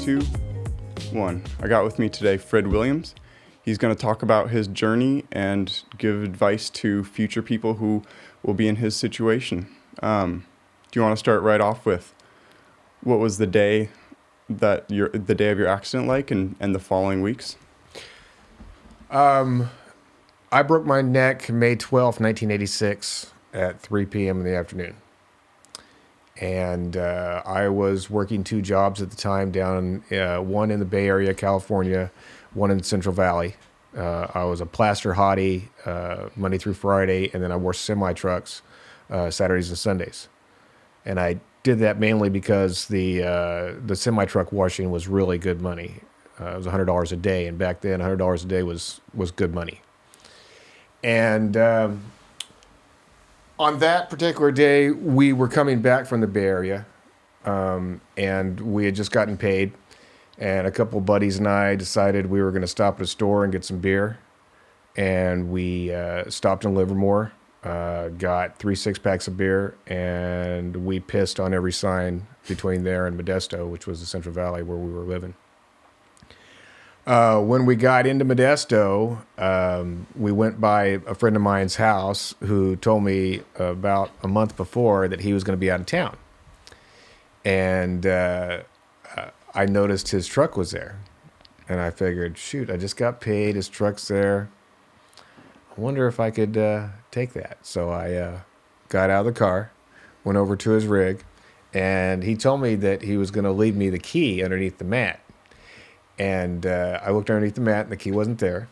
two, one. I got with me today Fred Williams. He's going to talk about his journey and give advice to future people who will be in his situation. Do you want to start right off with what was the day of your accident like, and the following weeks? I broke my neck May 12th, 1986 at 3 p.m. in the afternoon. And I was working two jobs at the time down, one in the Bay Area, California, one in Central Valley. I was a plaster hottie Monday through Friday, and then I wore semi-trucks Saturdays and Sundays. And I did that mainly because the semi-truck washing was really good money. It was $100 a day, and back then $100 a day was good money. And on that particular day, we were coming back from the Bay Area, and we had just gotten paid. And a couple of buddies and I decided we were going to stop at a store and get some beer. And we stopped in Livermore, got 3 6-packs of beer, and we pissed on every sign between there and Modesto, which was the Central Valley where we were living. When we got into Modesto, we went by a friend of mine's house who told me about a month before that he was going to be out of town. And I noticed his truck was there. And I figured, shoot, I just got paid. His truck's there. I wonder if I could take that. So I got out of the car, went over to his rig, and he told me that he was going to leave me the key underneath the mat. And I looked underneath the mat, and the key wasn't there.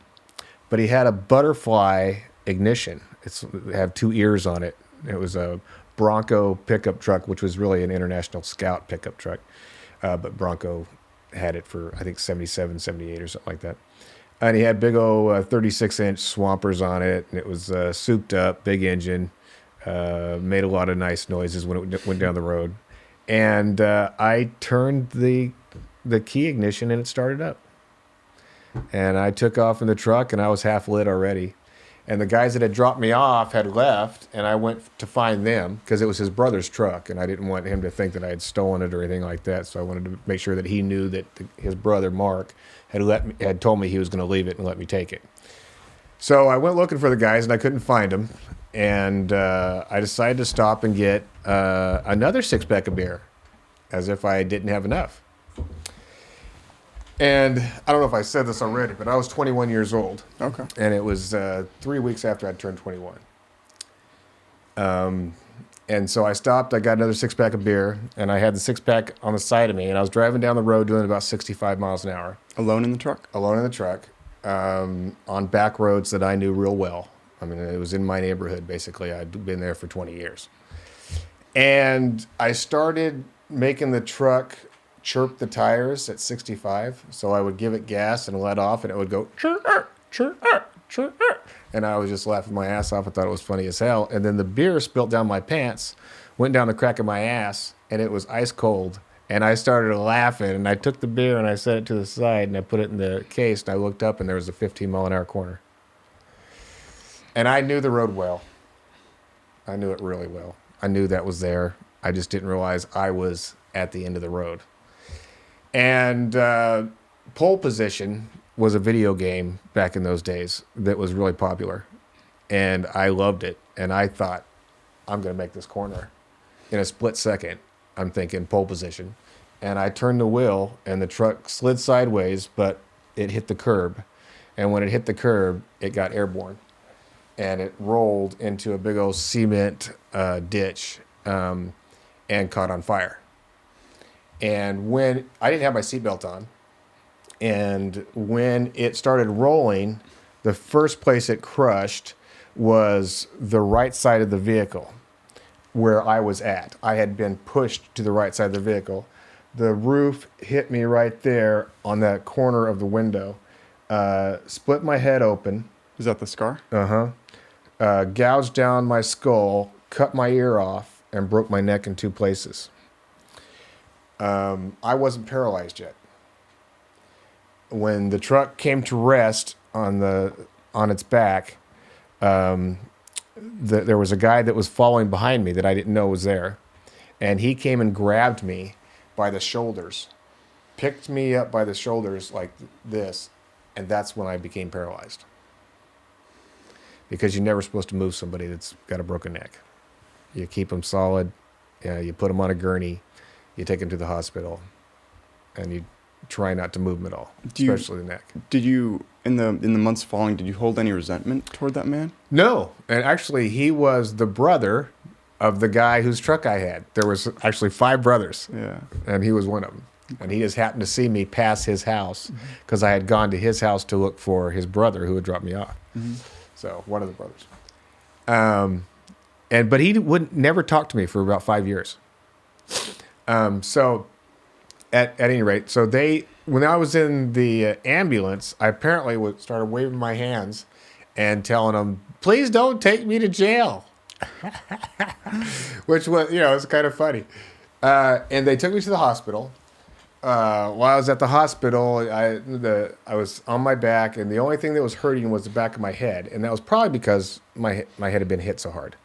But he had a butterfly ignition. It had 2 ears on it. It was a Bronco pickup truck, which was really an International Scout pickup truck. But Bronco had it for, I think, 77, 78 or something like that. And he had big old 36-inch swampers on it. And it was souped up, big engine. Made a lot of nice noises when it went down the road. And I turned the key ignition, and it started up. And I took off in the truck, and I was half lit already. And the guys that had dropped me off had left, and I went to find them because it was his brother's truck, and I didn't want him to think that I had stolen it or anything like that. So I wanted to make sure that he knew that his brother Mark had told me he was going to leave it and let me take it. So I went looking for the guys, and I couldn't find them. And I decided to stop and get another 6-pack of beer, as if I didn't have enough. And I don't know if I said this already, but I was 21 years old. Okay. And it was 3 weeks after I'd turned 21. And so I stopped. I got another 6-pack of beer, and I had the 6-pack on the side of me, and I was driving down the road doing about 65 miles an hour. Alone in the truck? Alone in the truck, on back roads that I knew real well. I mean, it was in my neighborhood, basically. I'd been there for 20 years. And I started making the truck chirp the tires at 65. So I would give it gas and let off, and it would go chirp, chirp, chirp. And I was just laughing my ass off. I thought it was funny as hell. And then the beer spilt down my pants, went down the crack of my ass, and it was ice cold. And I started laughing, and I took the beer and I set it to the side, and I put it in the case, and I looked up, and there was a 15-mile-an-hour corner. And I knew the road well. I knew it really well. I knew that was there. I just didn't realize I was at the end of the road. And Pole Position was a video game back in those days that was really popular. And I loved it. And I thought, I'm going to make this corner. In a split second, I'm thinking Pole Position. And I turned the wheel, and the truck slid sideways, but it hit the curb. And when it hit the curb, it got airborne. And it rolled into a big old cement ditch and caught on fire. And when I didn't have my seatbelt on, and when it started rolling, the first place it crushed was the right side of the vehicle where I was at. I had been pushed to the right side of the vehicle. The roof hit me right there on that corner of the window, split my head open. Is that the scar? Uh-huh. Gouged down my skull, cut my ear off, and broke my neck in 2 places. I wasn't paralyzed yet. When the truck came to rest on its back, there was a guy that was following behind me that I didn't know was there, and he came and grabbed me by the shoulders, picked me up by the shoulders like this, and that's when I became paralyzed. Because you're never supposed to move somebody that's got a broken neck. You keep them solid, you put them on a gurney, you take them to the hospital, and you try not to move them at all, especially the neck. Did you, in the months following, did you hold any resentment toward that man? No, and actually he was the brother of the guy whose truck I had. There was actually 5 brothers, and he was one of them. And he just happened to see me pass his house because I had gone to his house to look for his brother who had dropped me off. Mm-hmm. So one of the brothers. But he would never talk to me for about 5 years. So at any rate, so when I was in the ambulance, I apparently started waving my hands and telling them, "Please don't take me to jail," which was, it's kind of funny. And they took me to the hospital. While I was at the hospital, I was on my back, and the only thing that was hurting was the back of my head, and that was probably because my head had been hit so hard.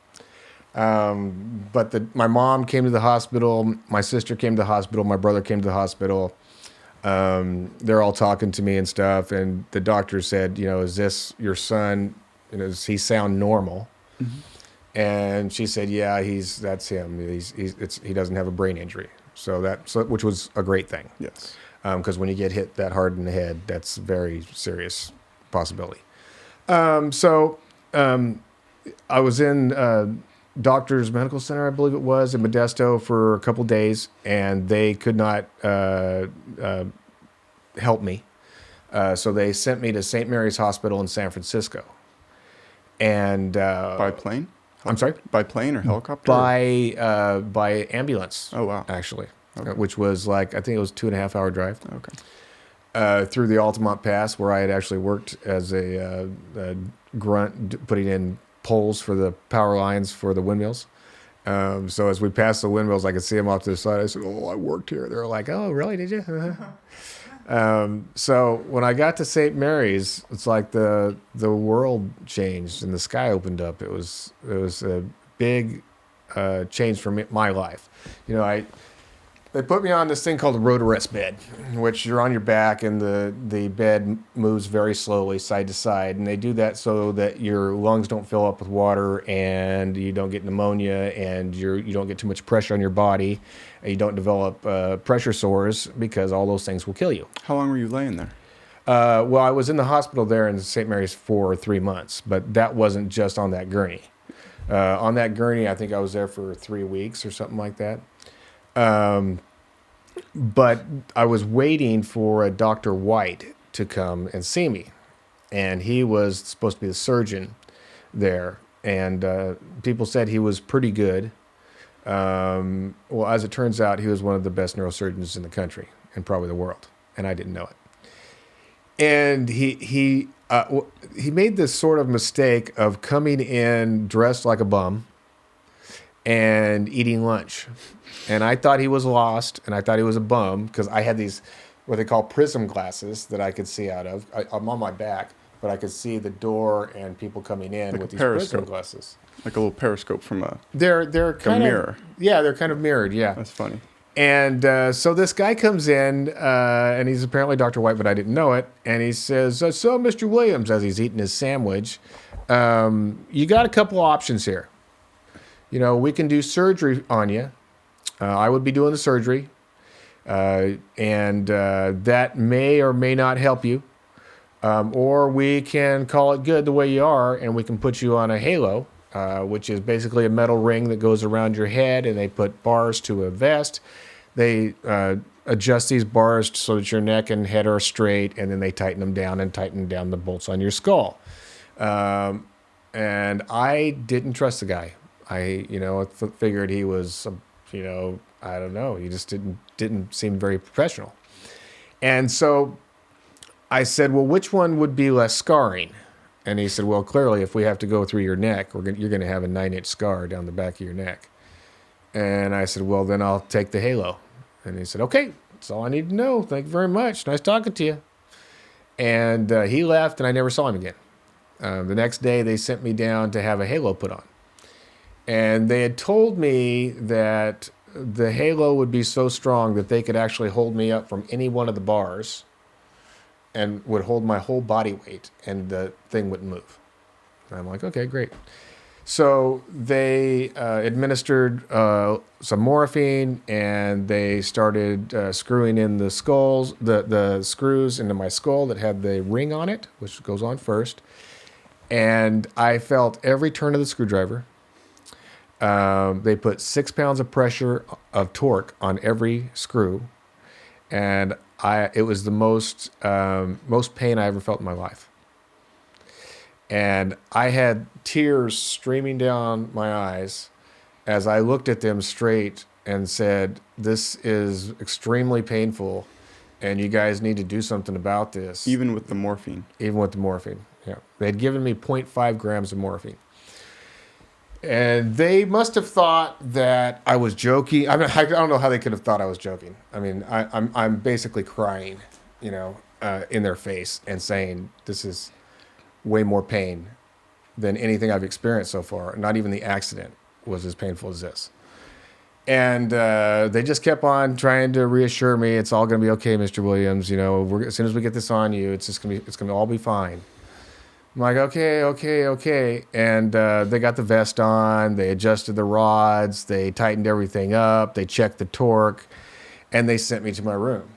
But my mom came to the hospital, my sister came to the hospital, my brother came to the hospital. They're all talking to me and stuff, and the doctor said, "Is this your son? Does he sound normal?" Mm-hmm. And she said, "Yeah, that's him. He doesn't have a brain injury." So which was a great thing. Yes. Because when you get hit that hard in the head, that's a very serious possibility. I was in Doctor's Medical Center, I believe it was, in Modesto for a couple days, and they could not help me. So they sent me to St. Mary's Hospital in San Francisco. And by plane? I'm sorry? By plane or helicopter? By ambulance. Oh, wow. Actually. Okay. Which was I think it was 2.5 hour drive. Okay. Through the Altamont Pass, where I had actually worked as a grunt, putting in poles for the power lines for the windmills. So as we passed the windmills, I could see them off to the side. I said, "Oh, I worked here." They were like, "Oh, really? Did you?" So when I got to St. Mary's, it's like the world changed and the sky opened up. It was a big change for my life. They put me on this thing called a road arrest bed, which you're on your back and the bed moves very slowly side to side. And they do that so that your lungs don't fill up with water and you don't get pneumonia and you don't get too much pressure on your body. And you don't develop pressure sores because all those things will kill you. How long were you laying there? Well, I was in the hospital there in St. Mary's for 3 months, but that wasn't just on that gurney. On that gurney, I think I was there for 3 weeks or something like that. But I was waiting for Dr. White to come and see me. And he was supposed to be the surgeon there. And people said he was pretty good. Well, as it turns out, he was one of the best neurosurgeons in the country and probably the world. And I didn't know it. And he made this sort of mistake of coming in dressed like a bum and eating lunch. And I thought he was lost, and I thought he was a bum, because I had these, what they call prism glasses that I could see out of. I'm on my back, but I could see the door and people coming in like with these periscope. prism glasses. Like a little periscope from They're kind of mirror. Yeah, they're kind of mirrored, yeah. That's funny. And so this guy comes in, and he's apparently Dr. White, but I didn't know it. And he says, "So, Mr. Williams," as he's eating his sandwich, "you got a couple options here. We can do surgery on you. I would be doing the surgery, and that may or may not help you. Or we can call it good the way you are, and we can put you on a halo, which is basically a metal ring that goes around your head, and they put bars to a vest. They adjust these bars so that your neck and head are straight, and then they tighten them down and tighten down the bolts on your skull." And I didn't trust the guy. I figured he was, I don't know. He just didn't seem very professional. And so I said, "Well, which one would be less scarring?" And he said, "Well, clearly, if we have to go through your neck, you're going to have a 9-inch scar down the back of your neck." And I said, "Well, then I'll take the halo." And he said, "Okay, that's all I need to know. Thank you very much. Nice talking to you." And he left, and I never saw him again. The next day, they sent me down to have a halo put on. And they had told me that the halo would be so strong that they could actually hold me up from any one of the bars and would hold my whole body weight, and the thing wouldn't move. And I'm like, okay, great. So they administered some morphine, and they started screwing in the screws into my skull that had the ring on it, which goes on first. And I felt every turn of the screwdriver. They put 6 pounds of pressure of torque on every screw, and it was the most pain I ever felt in my life. And I had tears streaming down my eyes as I looked at them straight and said, "This is extremely painful, and you guys need to do something about this." Even with the morphine. Even with the morphine, yeah. They had given me 0.5 grams of morphine. And they must have thought that I was joking. I mean, I don't know how they could have thought I was joking. I mean, I'm basically crying, in their face and saying, "This is way more pain than anything I've experienced so far. Not even the accident was as painful as this." And they just kept on trying to reassure me, "It's all going to be okay, Mr. Williams. As soon as we get this on you, it's going to all be fine." I'm like, okay. And they got the vest on, they adjusted the rods, they tightened everything up, they checked the torque, and they sent me to my room.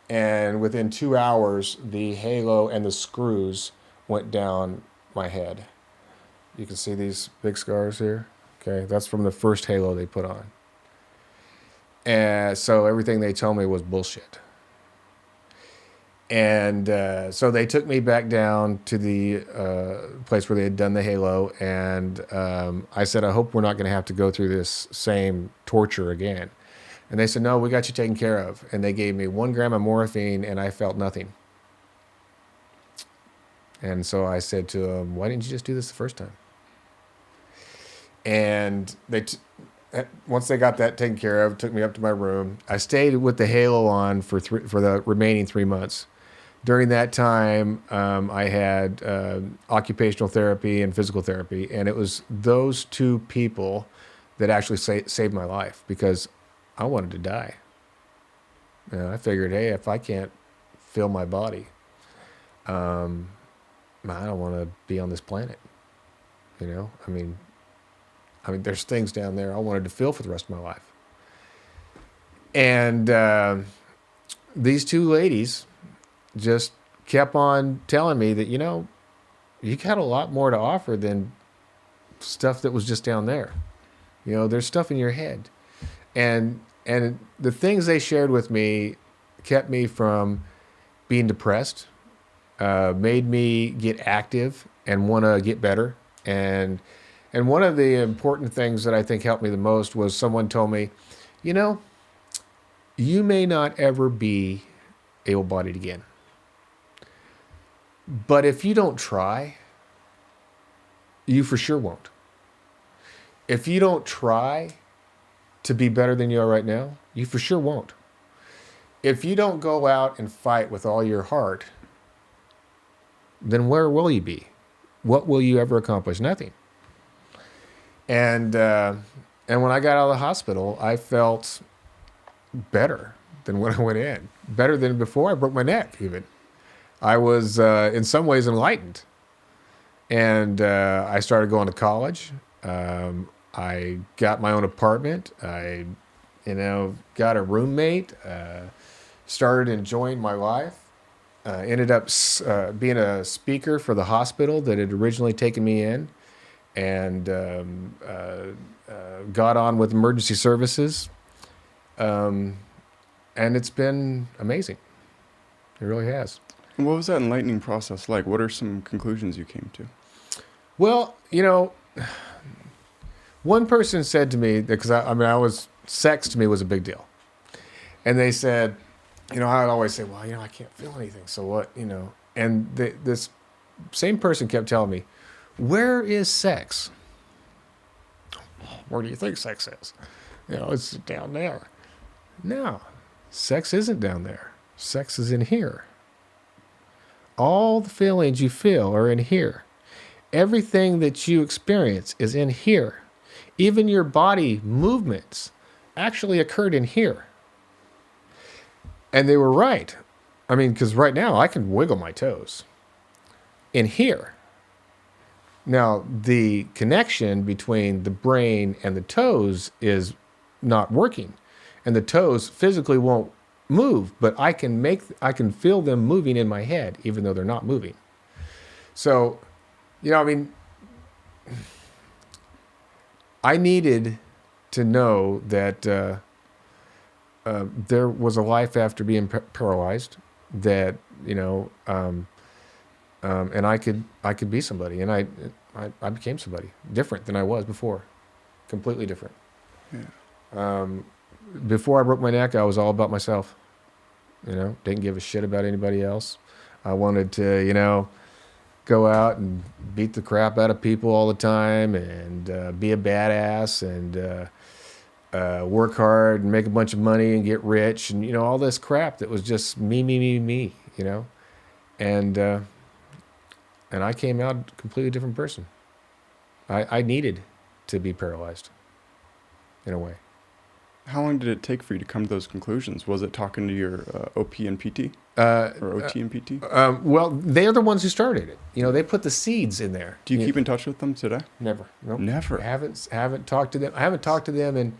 And within 2 hours, the halo and the screws went down my head. You can see these big scars here. Okay, that's from the first halo they put on. And so everything they told me was bullshit. And so they took me back down to the place where they had done the halo, and I said, "I hope we're not going to have to go through this same torture again." And they said, "No, we got you taken care of." And they gave me 1 gram of morphine, and I felt nothing. And so I said to them, "Why didn't you just do this the first time?" And once they got that taken care of, took me up to my room. I stayed with the halo on for the remaining 3 months. During that time, I had occupational therapy and physical therapy, and it was those 2 people that actually saved my life, because I wanted to die. I figured, hey, if I can't feel my body, I don't want to be on this planet. I mean, there's things down there I wanted to feel for the rest of my life. And these 2 ladies just kept on telling me that, you got a lot more to offer than stuff that was just down there. There's stuff in your head. And the things they shared with me kept me from being depressed, made me get active and want to get better. And one of the important things that I think helped me the most was someone told me, you may not ever be able-bodied again. But if you don't try, you for sure won't. If you don't try to be better than you are right now, you for sure won't. If you don't go out and fight with all your heart, then where will you be? What will you ever accomplish? Nothing. And when I got out of the hospital, I felt better than when I went in. Better than before I broke my neck, even. I was, in some ways, enlightened. And I started going to college. I got my own apartment. I, got a roommate. Started enjoying my life. Ended up being a speaker for the hospital that had originally taken me in. And got on with emergency services. And it's been amazing. It really has. What was that enlightening process like? What are some conclusions you came to? Well, one person said to me, because sex to me was a big deal. And they said, I would always say, well, I can't feel anything. So what, and this same person kept telling me, where is sex? Where do you think sex is? It's down there. No, sex isn't down there. Sex is in here. All the feelings you feel are in here. Everything that you experience is in here. Even your body movements actually occurred in here. And they were right. I mean, because right now I can wiggle my toes in here. Now, the connection between the brain and the toes is not working. And the toes physically won't move, but I can feel them moving in my head, even though they're not moving. So, I mean, I needed to know that there was a life after being paralyzed, that, and I could be somebody, and I became somebody different than I was before, completely different. Yeah. Before I broke my neck, I was all about myself. Didn't give a shit about anybody else. I wanted to, go out and beat the crap out of people all the time, and be a badass, and work hard and make a bunch of money and get rich, and all this crap that was just me, and I came out a completely different person. I needed to be paralyzed, in a way. How long did it take for you to come to those conclusions? Was it talking to your OP and PT? Or OT and PT? Well, they're the ones who started it. They put the seeds in there. Do you keep in touch with them today? Never. Nope. Never. I haven't talked to them. I haven't talked to them in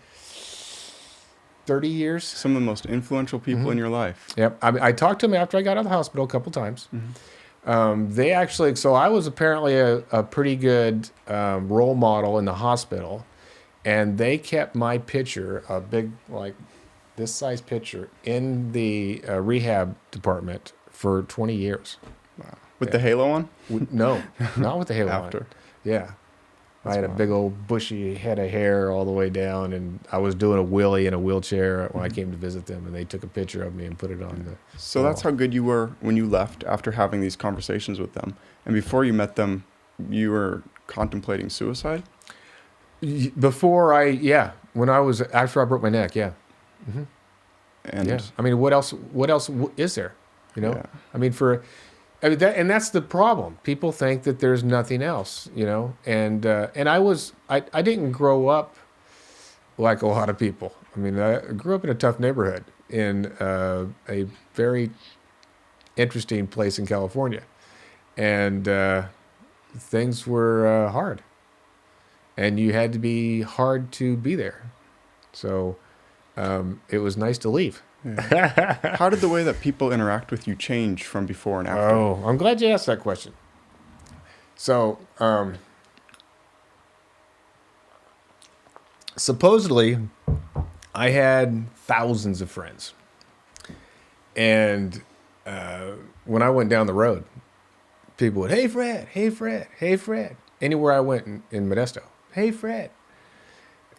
30 years. Some of the most influential people in your life. Yep. I talked to them after I got out of the hospital a couple times. They actually, so I was apparently a pretty good role model in the hospital, and they kept my picture, a big, like this size picture, in the rehab department for 20 years. Wow. With the halo on? No, not with the halo After. on. Yeah. That's I had a big old bushy head of hair all the way down, and I was doing a wheelie in a wheelchair when I came to visit them, and they took a picture of me and put it on the So wall. that's how good you were when you left after having these conversations with them. And before you met them, you were contemplating suicide? When after I broke my neck, yeah. And Yeah. I mean, what else is there? Yeah. I mean, and that's the problem. People think that there's nothing else, and I didn't grow up like a lot of people. I mean, I grew up in a tough neighborhood in a very interesting place in California, and things were hard, and you had to be hard to be there. So it was nice to leave. Yeah. How did the way that people interact with you change from before and after? Oh, I'm glad you asked that question. So, supposedly, I had thousands of friends. And when I went down the road, people would, "Hey, Fred, hey, Fred, hey, Fred." Anywhere I went in Modesto, "Hey, Fred."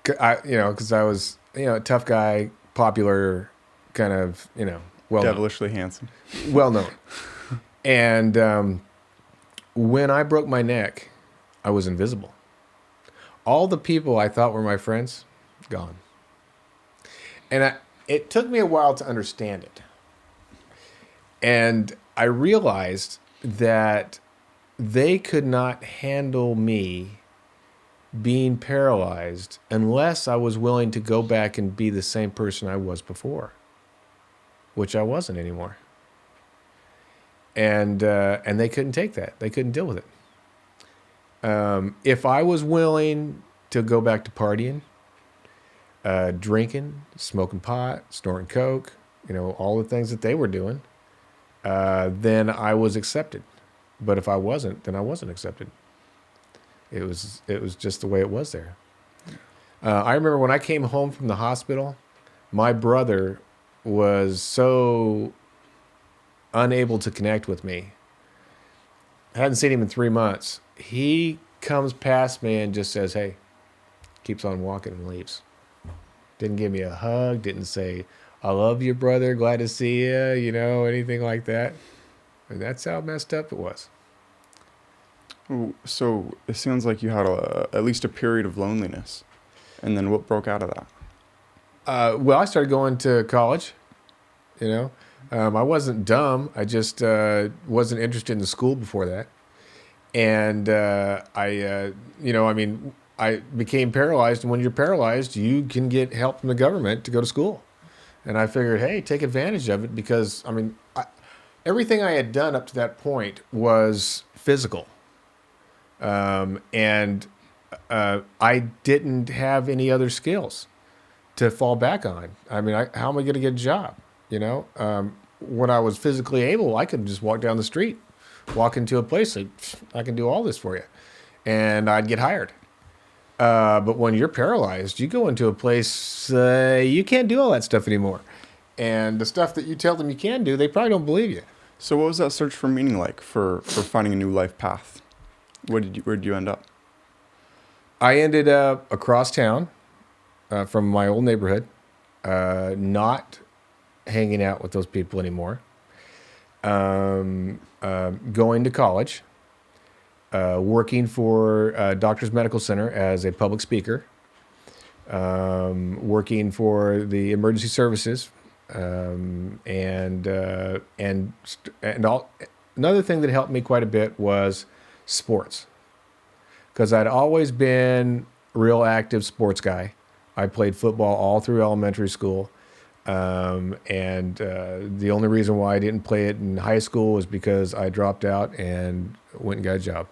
Because I was, a tough guy, popular, kind of, well Devilishly handsome. well known. And when I broke my neck, I was invisible. All the people I thought were my friends, gone. And it took me a while to understand it. And I realized that they could not handle me being paralyzed unless I was willing to go back and be the same person I was before, which I wasn't anymore. And they couldn't take that. They couldn't deal with it. If I was willing to go back to partying, drinking, smoking pot, snorting coke, all the things that they were doing, then I was accepted. But if I wasn't, then I wasn't accepted. It was just the way it was there. I remember when I came home from the hospital, my brother was so unable to connect with me. I hadn't seen him in 3 months. He comes past me and just says, "Hey," keeps on walking and leaves. Didn't give me a hug, didn't say, "I love you, brother, glad to see you," anything like that. And that's how messed up it was. So it sounds like you had at least a period of loneliness. And then what broke out of that? Well, I started going to college, I wasn't dumb. I just wasn't interested in the school before that. And I became paralyzed. And when you're paralyzed, you can get help from the government to go to school. And I figured, hey, take advantage of it because, I mean, everything I had done up to that point was physical. And I didn't have any other skills to fall back on. I mean, how am I going to get a job? You know, when I was physically able, I could just walk down the street, walk into a place, like, I can do all this for you. And I'd get hired. But when you're paralyzed, you go into a place, you can't do all that stuff anymore. And the stuff that you tell them you can do, they probably don't believe you. So what was that search for meaning like for finding a new life path? Where did you end up? I ended up across town from my old neighborhood, not hanging out with those people anymore, going to college, working for Doctors Medical Center as a public speaker, working for the emergency services, and all. Another thing that helped me quite a bit was sports, because I'd always been a real active sports guy. I played football all through elementary school. And the only reason why I didn't play it in high school was because I dropped out and went and got a job.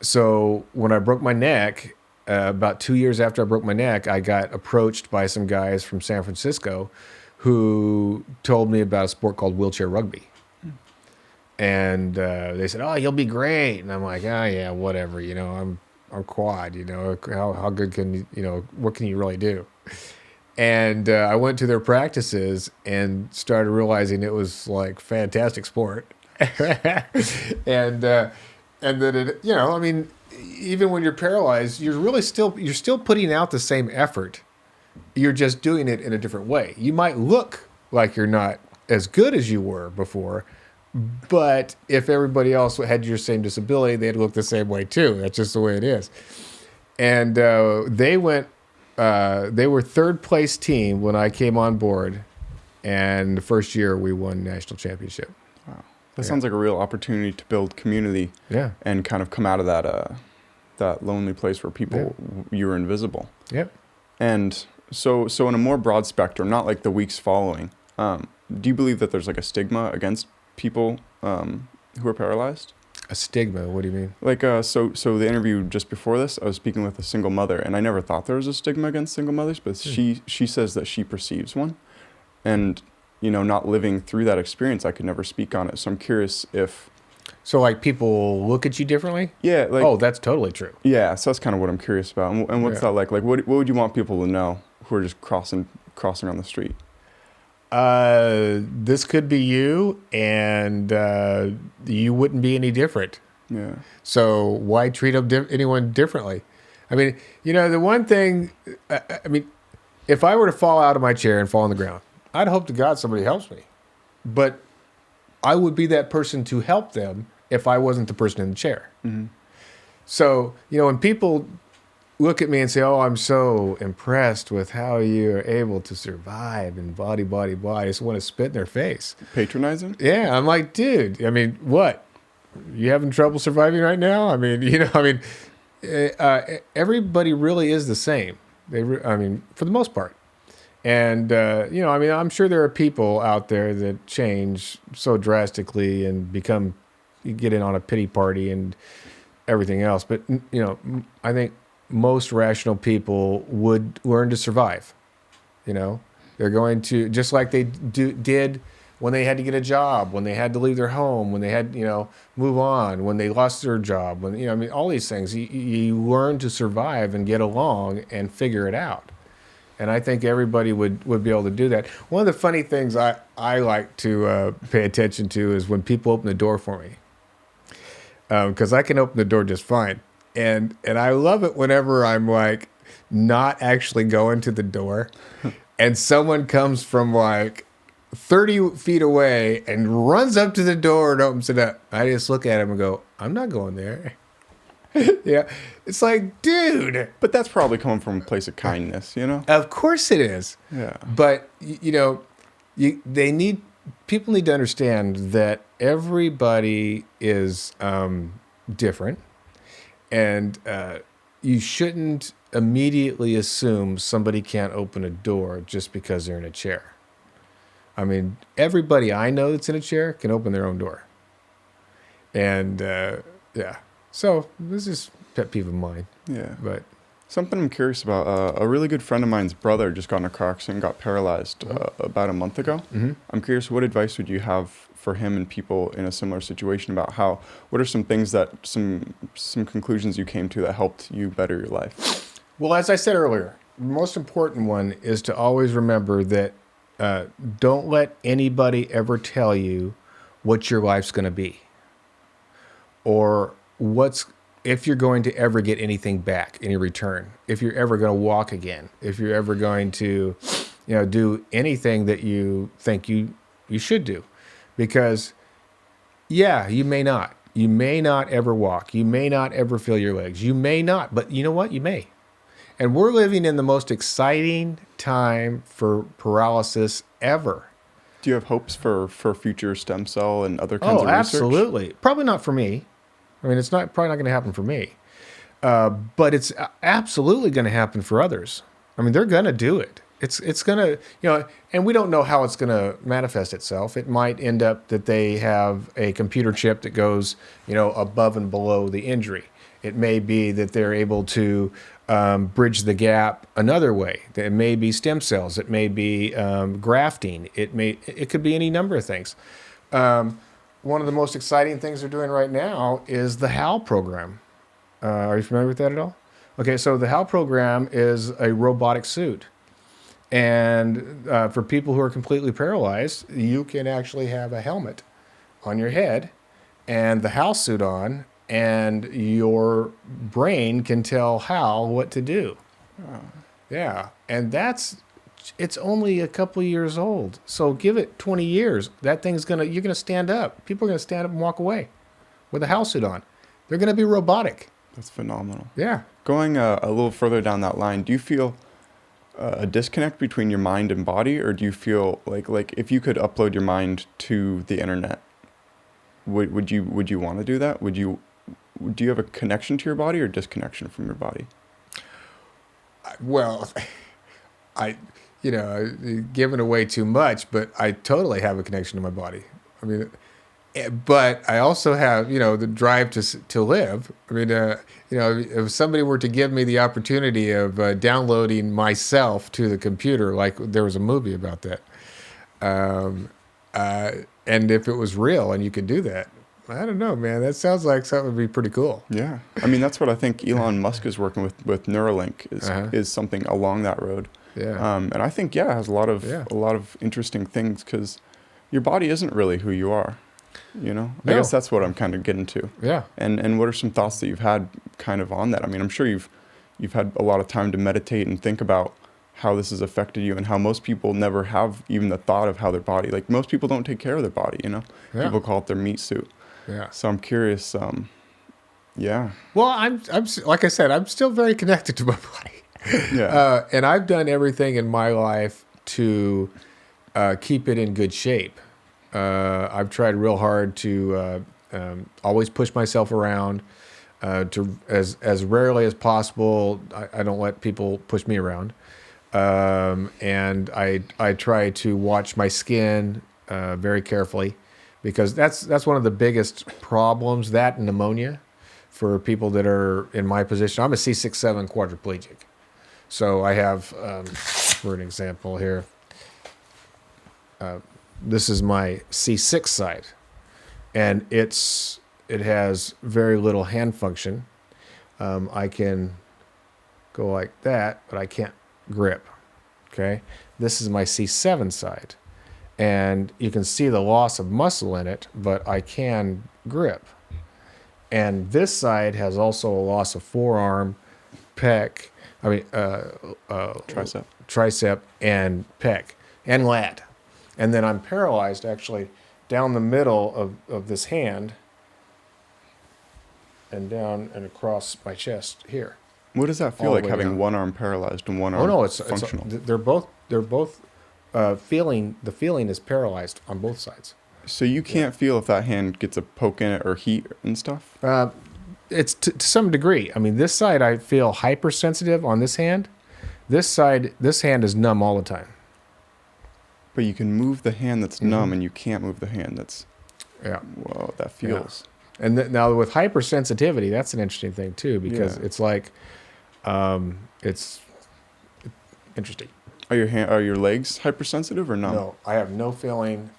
So when I broke my neck, about 2 years after I broke my neck, I got approached by some guys from San Francisco who told me about a sport called wheelchair rugby. And they said, "Oh, you'll be great." And I'm like, "Oh yeah, whatever. You know, I'm quad. You know, how good can you know? What can you really do?" And I went to their practices and started realizing it was like fantastic sport. and that it, you know, I mean, even when you're paralyzed, you're still putting out the same effort. You're just doing it in a different way. You might look like you're not as good as you were before, but if everybody else had your same disability, they'd look the same way too. That's just the way it is. And they were third place team when I came on board, and the first year we won national championship. Wow, that sounds like a real opportunity to build community. Yeah, and kind of come out of that lonely place where people you were invisible. Yep. And so in a more broad spectrum, not like the weeks following, do you believe that there's like a stigma against people who are paralyzed? A stigma? What do you mean? Like, so the interview just before this, I was speaking with a single mother, and I never thought there was a stigma against single mothers, but she says that she perceives one, and you know, not living through that experience, I could never speak on it. So I'm curious if. So like people look at you differently? Yeah. Like, oh, that's totally true. Yeah. So that's kind of what I'm curious about. And what's that like? Like, what would you want people to know who are just crossing on the street? This could be you, and you wouldn't be any different. Yeah. So why treat anyone differently? I mean, you know, the one thing, I mean, if I were to fall out of my chair and fall on the ground, I'd hope to God somebody helps me. But I would be that person to help them if I wasn't the person in the chair. Mm-hmm. So, you know, when people look at me and say, "Oh, I'm so impressed with how you're able to survive and blah, I just want to spit in their face. Patronizing? Yeah. I'm like, dude, I mean, what? You having trouble surviving right now? I mean, you know, everybody really is the same. I mean, for the most part. And, you know, I mean, I'm sure there are people out there that change so drastically and get in on a pity party and everything else. But, you know, I think most rational people would learn to survive. You know, they're going to, just like they did when they had to get a job, when they had to leave their home, when they had, you know, move on, when they lost their job, when, you know, I mean, all these things, you learn to survive and get along and figure it out. And I think everybody would be able to do that. One of the funny things I like to pay attention to is when people open the door for me. Because I can open the door just fine. And I love it whenever I'm like not actually going to the door and someone comes from like 30 feet away and runs up to the door and opens it up. I just look at him and go, "I'm not going there." Yeah. It's like, dude. But that's probably coming from a place of kindness, you know? Of course it is. Yeah. But, you know, people need to understand that everybody is different. And you shouldn't immediately assume somebody can't open a door just because they're in a chair. I mean, everybody I know that's in a chair can open their own door. And yeah, so this is a pet peeve of mine. Yeah. But Something I'm curious about. A really good friend of mine's brother just got in a car accident and got paralyzed about a month ago. Mhm. I'm curious, what advice would you have for him and people in a similar situation about what are some things some conclusions you came to that helped you better your life? well, as I said earlier, the most important one is to always remember that don't let anybody ever tell you what your life's going to be, or if you're going to ever get anything back, any return, if you're ever going to walk again, if you're ever going to, do anything that you think you should do, because you may not ever walk, you may not ever feel your legs, you may not, but you know what, you may. And we're living in the most exciting time for paralysis ever. Do you have hopes for future stem cell and other kinds of research? Absolutely. Probably not for me. I mean, it's probably not going to happen for me. But it's absolutely going to happen for others. I mean, they're going to do it. It's going to, and we don't know how it's going to manifest itself. It might end up that they have a computer chip that goes, above and below the injury. It may be that they're able to bridge the gap another way. It may be stem cells. It may be grafting. It could be any number of things. One of the most exciting things they're doing right now is the HAL program. Are you familiar with that at all? Okay, so the HAL program is a robotic suit. And for people who are completely paralyzed, you can actually have a helmet on your head and the HAL suit on, and your brain can tell HAL what to do. Oh. Yeah, and it's only a couple years old. So give it 20 years. That thing's you're gonna stand up. People are gonna stand up and walk away with a HAL suit on. They're gonna be robotic. That's phenomenal. Yeah. Going a little further down that line, do you feel a disconnect between your mind and body, or do you feel like if you could upload your mind to the internet, would you want to do that? Do you have a connection to your body or disconnection from your body? Well, giving away too much, but I totally have a connection to my body. I mean, but I also have, the drive to live. I mean, if somebody were to give me the opportunity of downloading myself to the computer, like there was a movie about that, and if it was real and you could do that, I don't know, man. That sounds like something would be pretty cool. Yeah, I mean that's what I think Elon Musk is working with Neuralink is something along that road. Yeah, and I think it has a lot of interesting things because your body isn't really who you are. I guess that's what I'm kind of getting to. Yeah. And what are some thoughts that you've had kind of on that? I mean, I'm sure you've had a lot of time to meditate and think about how this has affected you and how most people never have even the thought of how their body, like most people don't take care of their body, Yeah. People call it their meat suit. Yeah. So I'm curious, yeah. Well, I'm like I said, I'm still very connected to my body. Yeah. And I've done everything in my life to keep it in good shape. I've tried real hard to always push myself around. To as rarely as possible, I don't let people push me around. And I try to watch my skin very carefully, because that's one of the biggest problems, that and pneumonia, for people that are in my position. I'm a C6-7 quadriplegic. So I have, for an example here, this is my C6 side, and it has very little hand function. I can go like that, but I can't grip. Okay, this is my C7 side, and you can see the loss of muscle in it, but I can grip. And this side has also a loss of forearm, pec, tricep, and pec, and lat. And then I'm paralyzed actually down the middle of this hand and down and across my chest here. What does that feel like, having one arm paralyzed and one arm functional? They're both feeling. The feeling is paralyzed on both sides. So you can't feel if that hand gets a poke in it or heat and stuff? it's to some degree. I mean, this side I feel hypersensitive on this hand. This hand is numb all the time. But you can move the hand that's Mm-hmm. numb, and you can't move the hand that's. Yeah. Whoa, that feels. And now with hypersensitivity, that's an interesting thing too, because Yeah. it's like, it's interesting. Are your legs hypersensitive or numb? No, I have no feeling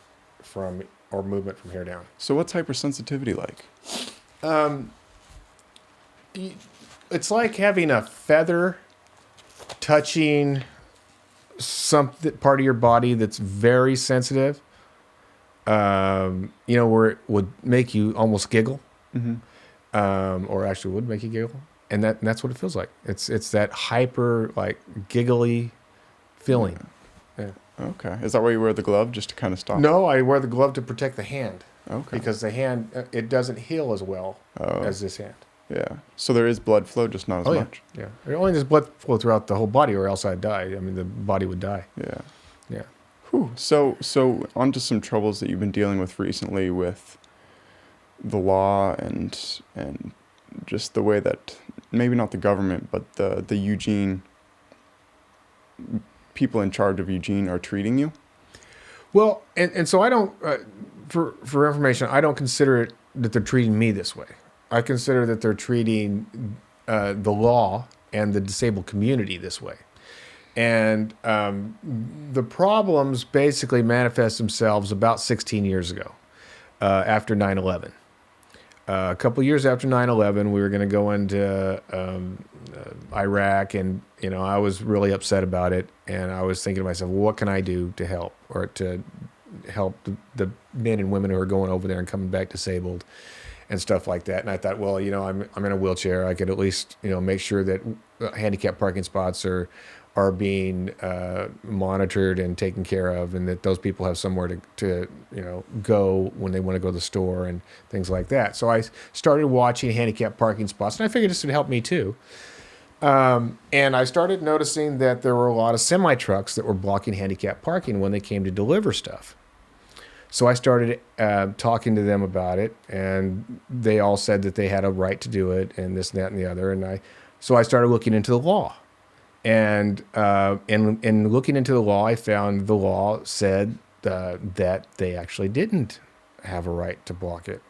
or movement from here down. So what's hypersensitivity like? It's like having a feather touching something part of your body that's very sensitive. Where it would make you almost giggle, or actually would make you giggle, and that's what it feels like. It's that hyper like giggly feeling. Yeah. Okay. Is that why you wear the glove, just to kind of stop? No, I wear the glove to protect the hand. Okay. Because the hand, it doesn't heal as well as this hand. Yeah. So there is blood flow, just not as much. Yeah. Only there's blood flow throughout the whole body, or else I'd die. I mean, the body would die. Yeah. Yeah. Whew. So on to some troubles that you've been dealing with recently with the law and just the way that maybe not the government, but the Eugene people in charge of Eugene are treating you. Well, and so I don't, for information, I don't consider it that they're treating me this way. I consider that they're treating the law and the disabled community this way. And the problems basically manifest themselves about 16 years ago, after 9/11. A couple years after 9/11, we were going to go into Iraq, and I was really upset about it. And I was thinking to myself, well, what can I do to help, or to help the men and women who are going over there and coming back disabled and stuff like that. And I thought, well, I'm in a wheelchair. I could at least make sure that handicap parking spots are being monitored and taken care of, and that those people have somewhere to go when they want to go to the store and things like that. So I started watching handicap parking spots, and I figured this would help me too. And I started noticing that there were a lot of semi trucks that were blocking handicap parking when they came to deliver stuff. So I started talking to them about it, and they all said that they had a right to do it, and this and that and the other. So I started looking into the law. And in looking into the law, I found the law said that they actually didn't have a right to block it.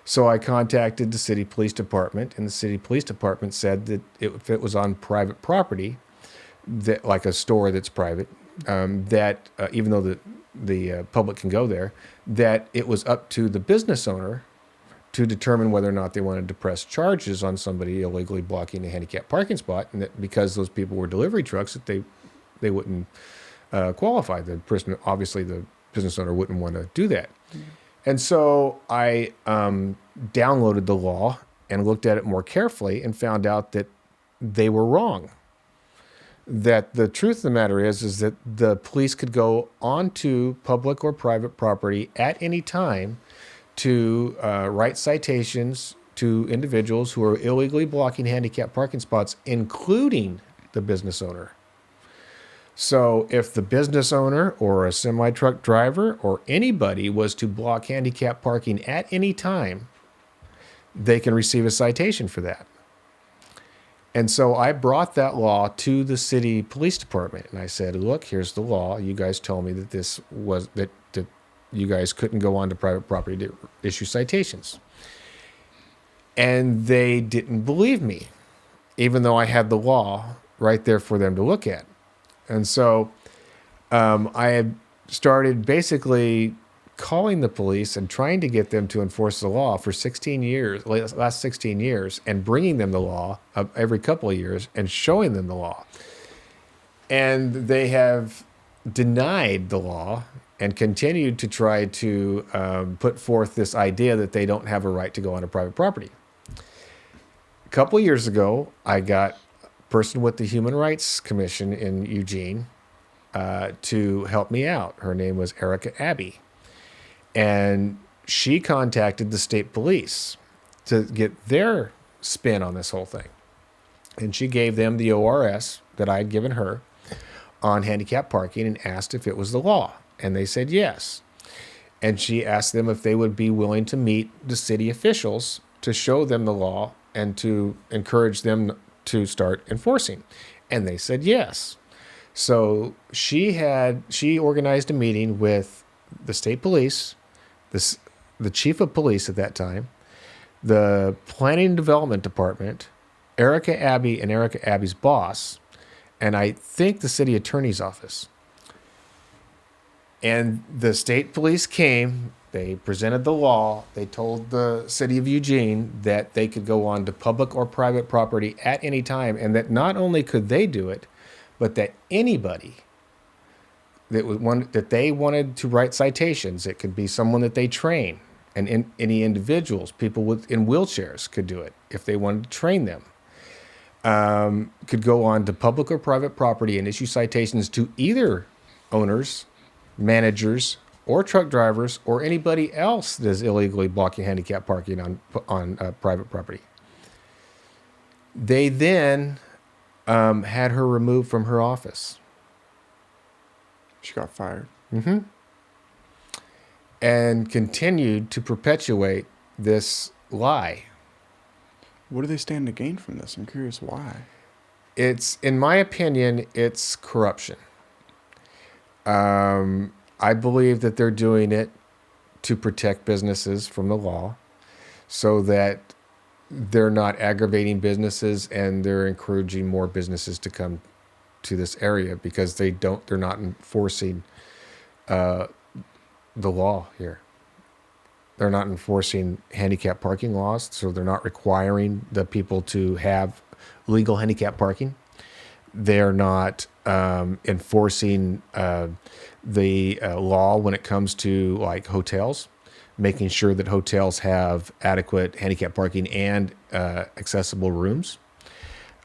So I contacted the city police department, and the city police department said that if it was on private property, that like a store that's private, that even though the public can go there, that it was up to the business owner to determine whether or not they wanted to press charges on somebody illegally blocking a handicap parking spot, and that because those people were delivery trucks, that they wouldn't qualify. The person, obviously, the business owner wouldn't want to do that. Mm-hmm. And so I downloaded the law and looked at it more carefully and found out that they were wrong. That the truth of the matter is that the police could go onto public or private property at any time to write citations to individuals who are illegally blocking handicap parking spots, including the business owner. So if the business owner or a semi-truck driver or anybody was to block handicap parking at any time, they can receive a citation for that. And so I brought that law to the city police department, and I said, look, here's the law. You guys told me that this was that you guys couldn't go onto private property to issue citations. And they didn't believe me, even though I had the law right there for them to look at. And so I had started basically calling the police and trying to get them to enforce the law for 16 years, last 16 years, and bringing them the law every couple of years and showing them the law. And they have denied the law and continued to try to put forth this idea that they don't have a right to go onto private property. A couple of years ago, I got a person with the Human Rights Commission in Eugene to help me out. Her name was Erica Abbey. And she contacted the state police to get their spin on this whole thing. And she gave them the ORS that I had given her on handicap parking and asked if it was the law. And they said yes. And she asked them if they would be willing to meet the city officials to show them the law and to encourage them to start enforcing. And they said yes. So she organized a meeting with the state police, the chief of police at that time, the planning and development department, Erica Abbey and Erica Abbey's boss, and I think the city attorney's office. And the state police came, they presented the law, they told the city of Eugene that they could go on to public or private property at any time, and that not only could they do it, but that anybody that they wanted to write citations, it could be someone that they train, and any individuals, people in wheelchairs could do it if they wanted to train them. Could go on to public or private property and issue citations to either owners, managers, or truck drivers, or anybody else that is illegally blocking handicap parking on private property. They then had her removed from her office. She got fired. Mm-hmm. And continued to perpetuate this lie. What do they stand to gain from this? I'm curious why. In my opinion, it's corruption. I believe that they're doing it to protect businesses from the law so that they're not aggravating businesses and they're encouraging more businesses to come to this area because they're not enforcing the law here. They're not enforcing handicap parking laws, so they're not requiring the people to have legal handicap parking. They're not enforcing the law when it comes to like hotels, making sure that hotels have adequate handicap parking and accessible rooms.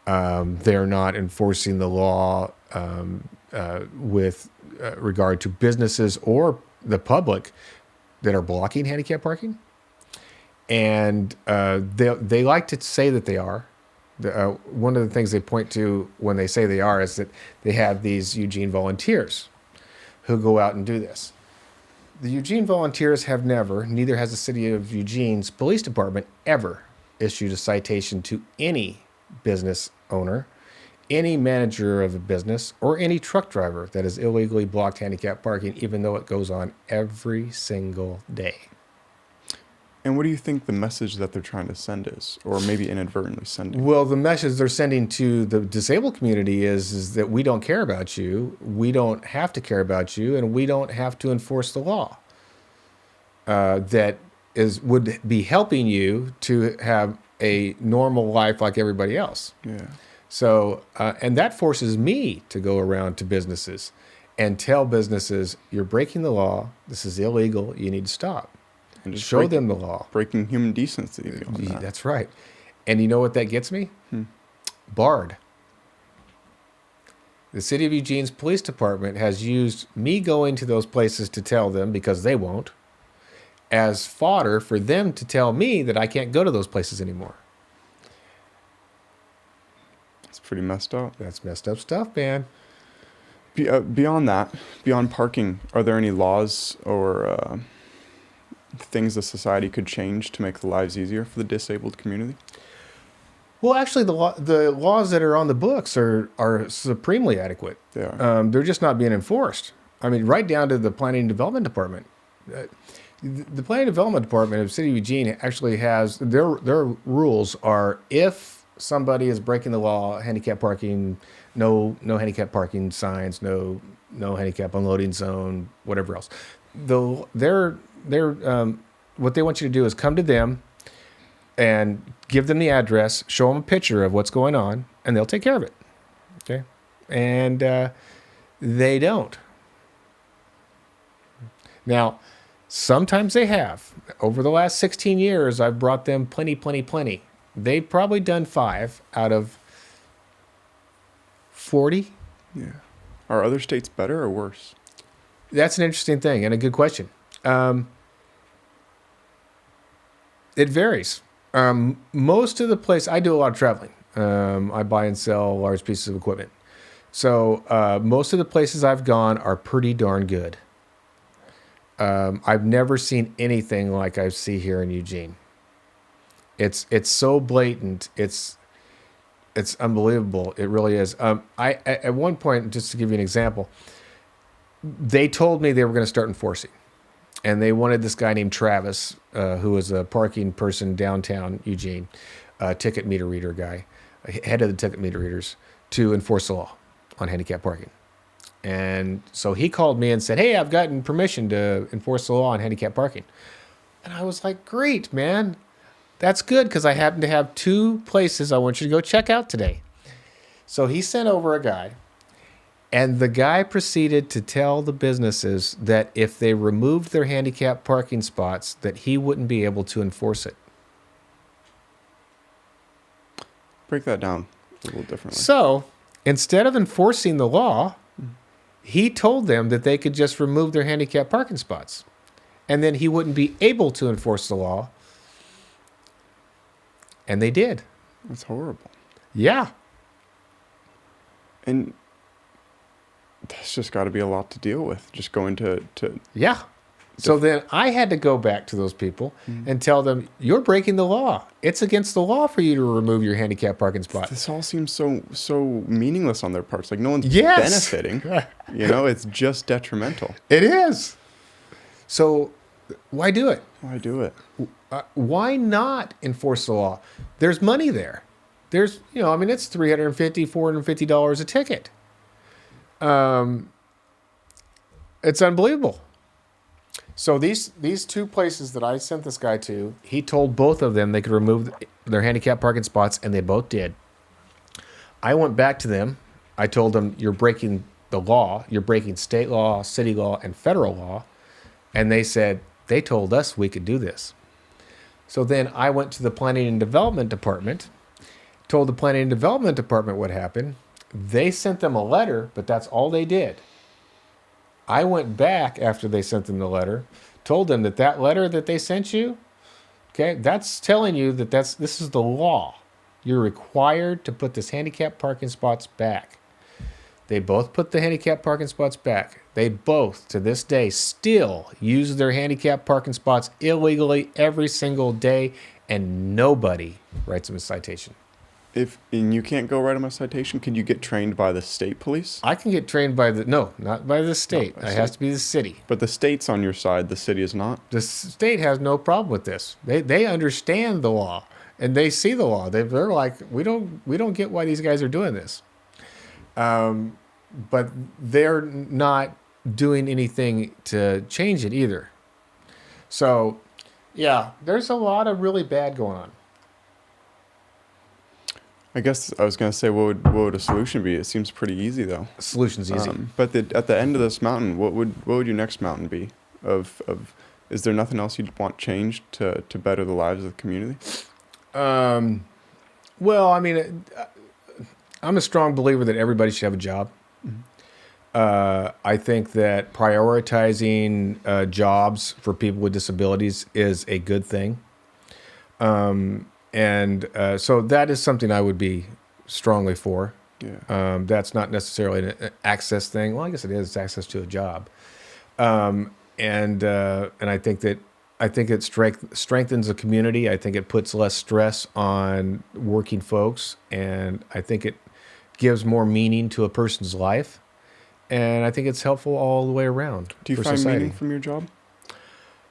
They're not enforcing the law with regard to businesses or the public that are blocking handicap parking. And they like to say that they are. One of the things they point to when they say they are is that they have these Eugene volunteers who go out and do this. The Eugene volunteers have never, neither has the city of Eugene's police department ever issued a citation to any business owner, any manager of a business, or any truck driver that has illegally blocked handicap parking, even though it goes on every single day. And what do you think the message that they're trying to send is, or maybe inadvertently sending? Well, the message they're sending to the disabled community is that we don't care about you, we don't have to care about you, and we don't have to enforce the law. That would be helping you to have a normal life like everybody else. Yeah. So, and that forces me to go around to businesses and tell businesses, you're breaking the law, this is illegal, you need to stop. And just show them the law. Breaking human decency. Beyond that. That's right. And you know what that gets me? Barred. The city of Eugene's police department has used me going to those places to tell them, because they won't, as fodder for them to tell me that I can't go to those places anymore. It's pretty messed up. That's messed up stuff, man. Beyond that, beyond parking, are there any laws or things the society could change to make the lives easier for the disabled community? Well, actually, the laws that are on the books are supremely adequate. They are. They're just not being enforced. I mean, right down to the planning and development department. The planning and development department of the city of Eugene actually has their rules are, if somebody is breaking the law, handicap parking, no handicap parking signs, no handicap unloading zone, whatever else. They're what they want you to do is come to them and give them the address, show them a picture of what's going on, and they'll take care of it. Okay, and they don't. Now, sometimes they have. Over the last 16 years, I've brought them plenty. They've probably done 5 out of 40. Yeah. Are other states better or worse? That's an interesting thing and a good question. It varies. Most of the place, I do a lot of traveling. I buy and sell large pieces of equipment. So most of the places I've gone are pretty darn good. I've never seen anything like I see here in Eugene. It's so blatant. It's unbelievable. It really is. At one point, just to give you an example, they told me they were going to start enforcing, and they wanted this guy named Travis, who was a parking person downtown Eugene, a ticket meter reader guy, head of the ticket meter readers, to enforce the law on handicap parking. And so he called me and said, "Hey, I've gotten permission to enforce the law on handicap parking." And I was like, "Great, man. That's good, because I happen to have 2 places I want you to go check out today." So he sent over a guy, and the guy proceeded to tell the businesses that if they removed their handicap parking spots, that he wouldn't be able to enforce it. Break that down a little differently. So instead of enforcing the law, he told them that they could just remove their handicap parking spots, and then he wouldn't be able to enforce the law. And they did. That's horrible. Yeah. And that's just got to be a lot to deal with, just going to Yeah. So then I had to go back to those people and tell them, you're breaking the law. It's against the law for you to remove your handicap parking spot. This all seems so meaningless on their parts. Like, no one's Yes. benefiting. It's just detrimental. It is. So why do it? Why do it? Why not enforce the law? There's money there. There's, it's $350, $450 a ticket. It's unbelievable. So these 2 places that I sent this guy to, he told both of them they could remove their handicap parking spots, and they both did. I went back to them. I told them, you're breaking the law. You're breaking state law, city law, and federal law. And they told us we could do this. So then I went to the Planning and Development Department, told the Planning and Development Department what happened. They sent them a letter, but that's all they did. I went back after they sent them the letter, told them that letter that they sent you, okay, that's telling you that this is the law. You're required to put this handicap parking spots back. They both put the handicap parking spots back. They both, to this day, still use their handicap parking spots illegally every single day, and nobody writes them a citation. And you can't go write them a citation, can you get trained by the state police? I can get trained not by the state. It has to be the city. But the state's on your side, the city is not? The state has no problem with this. They understand the law, and they see the law. They're like, we don't get why these guys are doing this. But they're not doing anything to change it either. So, yeah, there's a lot of really bad going on. I guess I was going to say, what would a solution be? It seems pretty easy, though. Solution's easy. But at the end of this mountain, what would your next mountain be? Is there nothing else you'd want changed to better the lives of the community? Well, I'm a strong believer that everybody should have a job. I think that prioritizing jobs for people with disabilities is a good thing. So that is something I would be strongly for. Yeah. That's not necessarily an access thing. Well, I guess it is. It's access to a job. And I think it strengthens the community. I think it puts less stress on working folks, and I think it gives more meaning to a person's life. And I think it's helpful all the way around. Do you for find society. meaning from your job?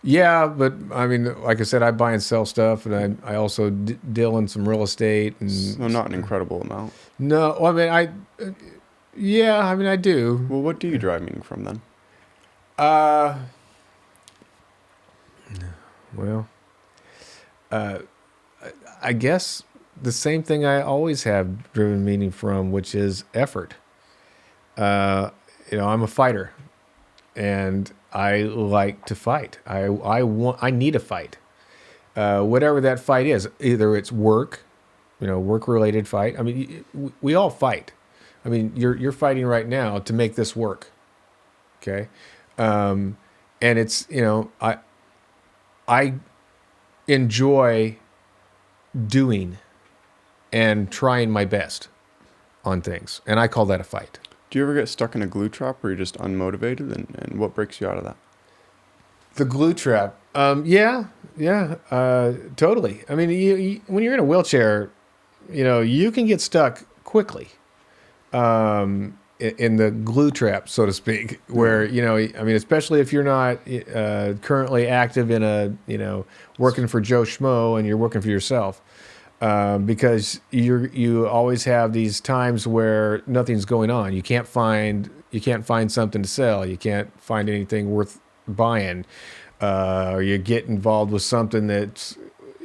Yeah, but like I said, I buy and sell stuff, and I also deal in some real estate. And So not an incredible amount. No, I do. Well, what do you derive meaning from then? I guess the same thing I always have driven meaning from, which is effort. I'm a fighter, and I like to fight. I need a fight. Whatever that fight is, either it's work, work-related fight. We all fight. You're fighting right now to make this work. Okay. And it's, I enjoy doing and trying my best on things. And I call that a fight. Do you ever get stuck in a glue trap where you're just unmotivated, and what breaks you out of that? The glue trap Yeah, totally. I mean, when you're in a wheelchair, you can get stuck quickly in the glue trap, so to speak, where, I mean, especially if you're not currently active in working for Joe Schmo and you're working for yourself. Because you always have these times where nothing's going on. You can't find something to sell. You can't find anything worth buying. Or you get involved with something that's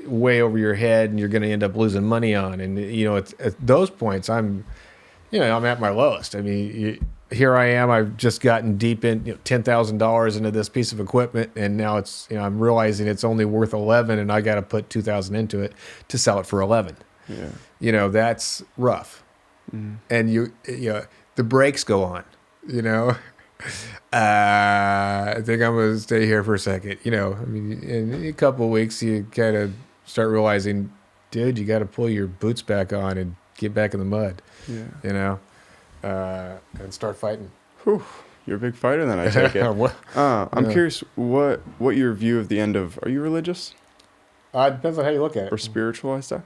way over your head, and you're going to end up losing money on. And at those points, I'm at my lowest. I mean, here I am. I've just gotten deep in $10,000 into this piece of equipment, and now I'm realizing it's only worth 11, and I got to put 2,000 into it to sell it for 11. Yeah. That's rough. And the brakes go on. I think I'm gonna stay here for a second. I mean, in a couple of weeks, you kind of start realizing, dude, you got to pull your boots back on and get back in the mud. Yeah. And start fighting. Whew. You're a big fighter then, I take it. I'm curious what your view of the end of... Are you religious? It depends on how you look at it. Or spiritual, I say?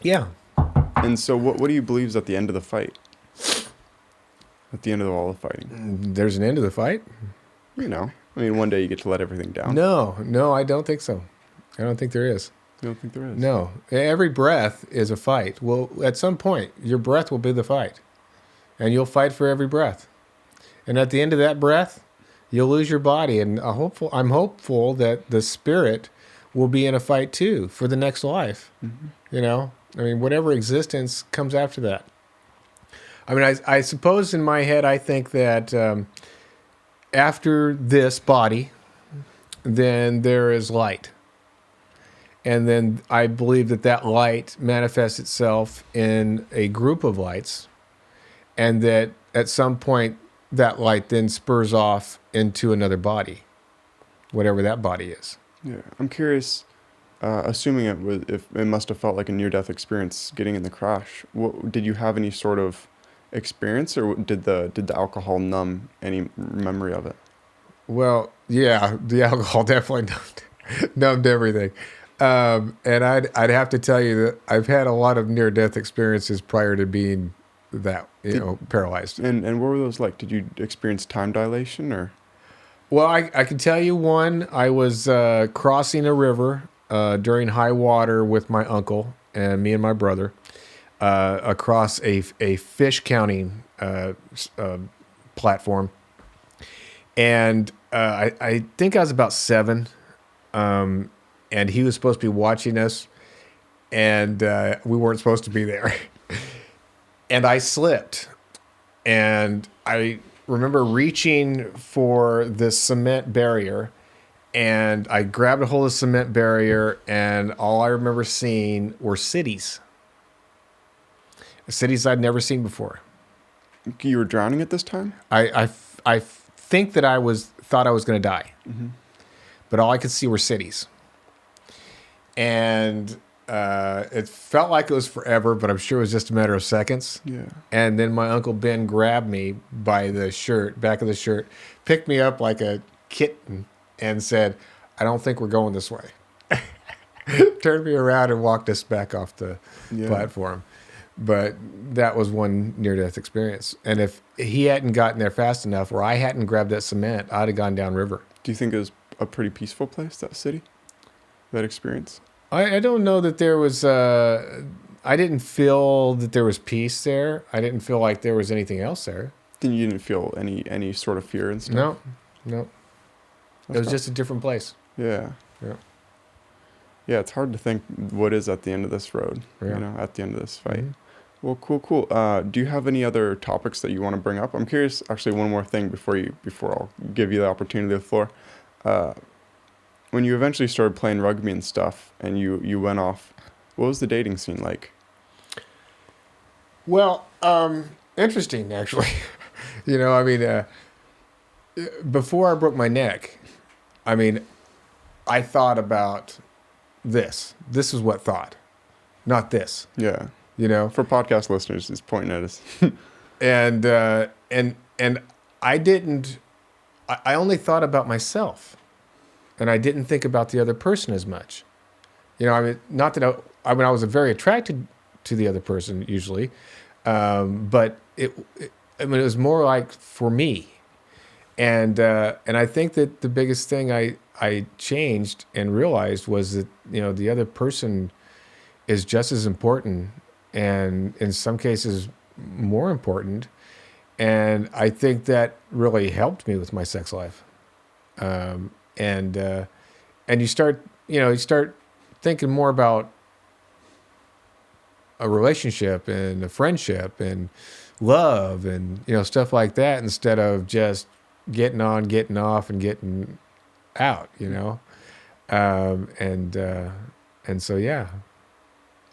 Yeah. And so what do you believe is at the end of the fight? At the end of all the fighting? There's an end to the fight? I mean, one day you get to let everything down. No, I don't think so. I don't think there is. You don't think there is? No. Every breath is a fight. Well, at some point, your breath will be the fight. And you'll fight for every breath. And at the end of that breath, you'll lose your body. And I'm hopeful that the spirit will be in a fight too for the next life. I mean, whatever existence comes after that. I mean, I suppose in my head, I think that after this body, then there is light. And then I believe that light manifests itself in a group of lights, and that at some point that light then spurs off into another body, whatever that body is. Yeah, I'm curious. Assuming if it must have felt like a near-death experience getting in the crash. Did you have any sort of experience, or did the alcohol numb any memory of it? Well, yeah, the alcohol definitely numbed everything. And I'd have to tell you that I've had a lot of near-death experiences prior to being paralyzed. And what were those like? Did you experience time dilation or? Well, I can tell you one. I was crossing a river during high water with my uncle and me and my brother across a fish counting platform. And I think I was about 7. And he was supposed to be watching us, and we weren't supposed to be there. And I slipped. And I remember reaching for this cement barrier, and I grabbed a hold of the cement barrier, and all I remember seeing were cities. Cities I'd never seen before. You were drowning at this time? I think that thought I was going to die. But all I could see were cities. And it felt like it was forever, but I'm sure it was just a matter of seconds. Yeah. And then my Uncle Ben grabbed me by the back of the shirt, picked me up like a kitten, and said, "I don't think we're going this way." Turned me around and walked us back off the platform. But that was one near-death experience. And if he hadn't gotten there fast enough, or I hadn't grabbed that cement, I'd have gone downriver. Do you think it was a pretty peaceful place, that city? That experience? I don't know that there was... I didn't feel that there was peace there. I didn't feel like there was anything else there. Then you didn't feel any sort of fear and stuff? No. It was just a different place. Yeah. Yeah. Yeah, it's hard to think what is at the end of this road, at the end of this fight. Well, cool. Do you have any other topics that you want to bring up? I'm curious, actually, one more thing before I'll give you the opportunity of the floor. When you eventually started playing rugby and stuff, and you went off, what was the dating scene like? Well, interesting, actually. Before I broke my neck, I thought about this. This is what thought, not this. Yeah. For podcast listeners, he's pointing at us. And I didn't I only thought about myself, and I didn't think about the other person as much. You know, I mean, not that I was very attracted to the other person usually, but I mean, it was more like for me, and I think that the biggest thing I changed and realized was that, you know, the other person is just as important, and in some cases more important. And I think that really helped me with my sex life. And and you start thinking more about a relationship and a friendship and love and, you know, stuff like that, instead of just getting on, getting off, and getting out. You know, um, and uh, and so yeah,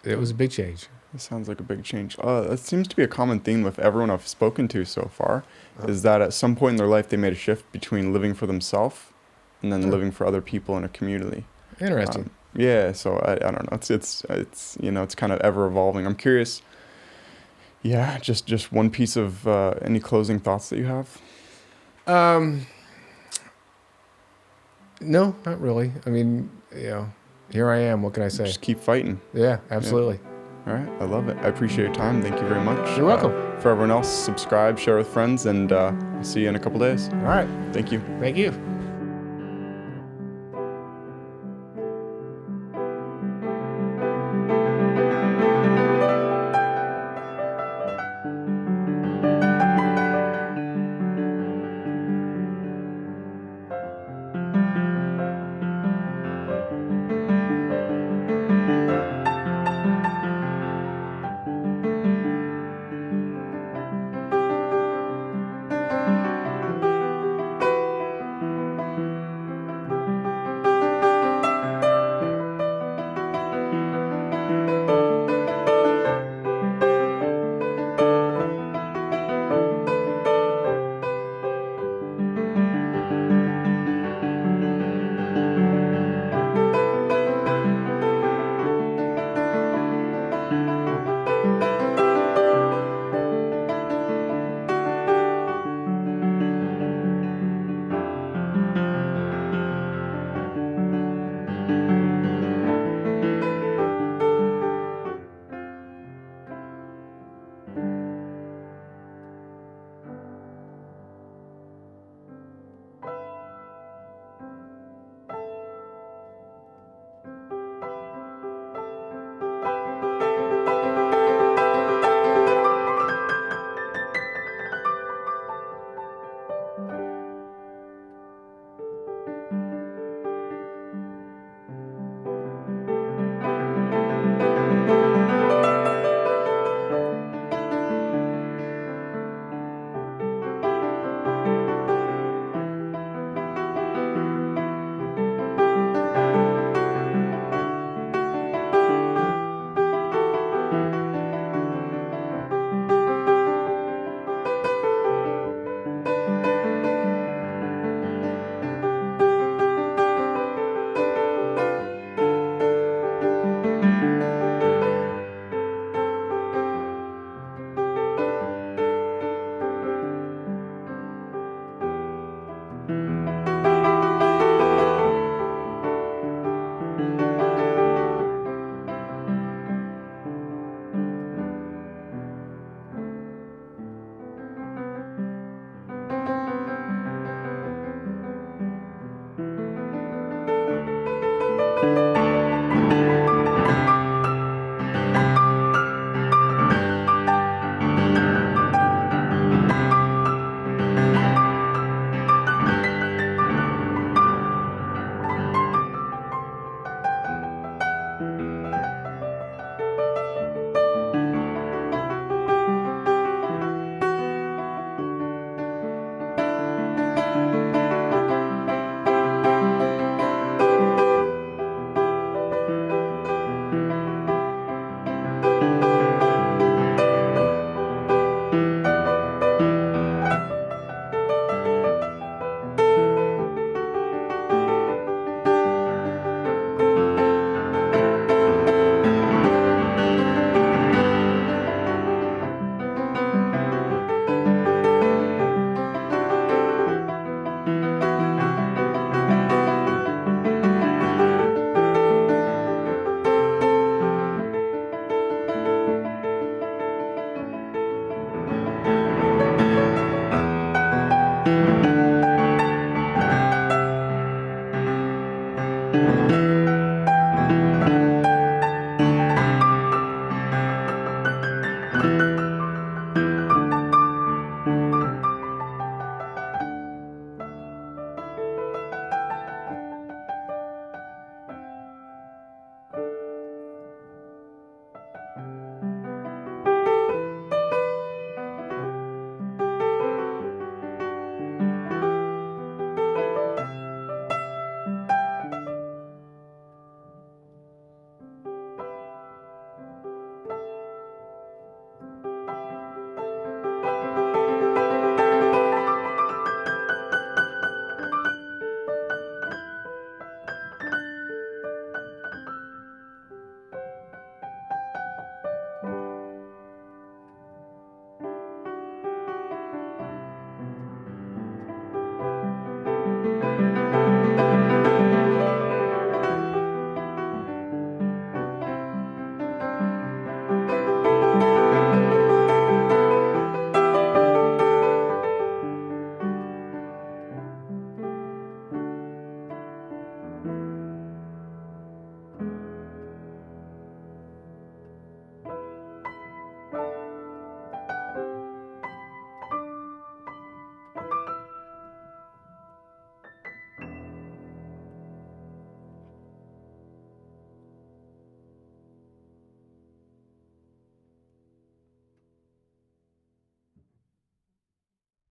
it was a big change. It sounds like a big change. That seems to be a common theme with everyone I've spoken to so far, is that at some point in their life they made a shift between living for themselves and then living for other people in a community. Interesting. Yeah, so I don't know. It's you know, it's kind of ever evolving. I'm curious. Yeah, just one piece of any closing thoughts that you have. Um, no, not really. I mean, you know, here I am. What can I say? Just keep fighting. Yeah, absolutely. All right, I love it. I appreciate your time. Thank you very much. You're welcome. For everyone else, subscribe, share with friends, and I'll see you in a couple days. All right. Thank you. Thank you.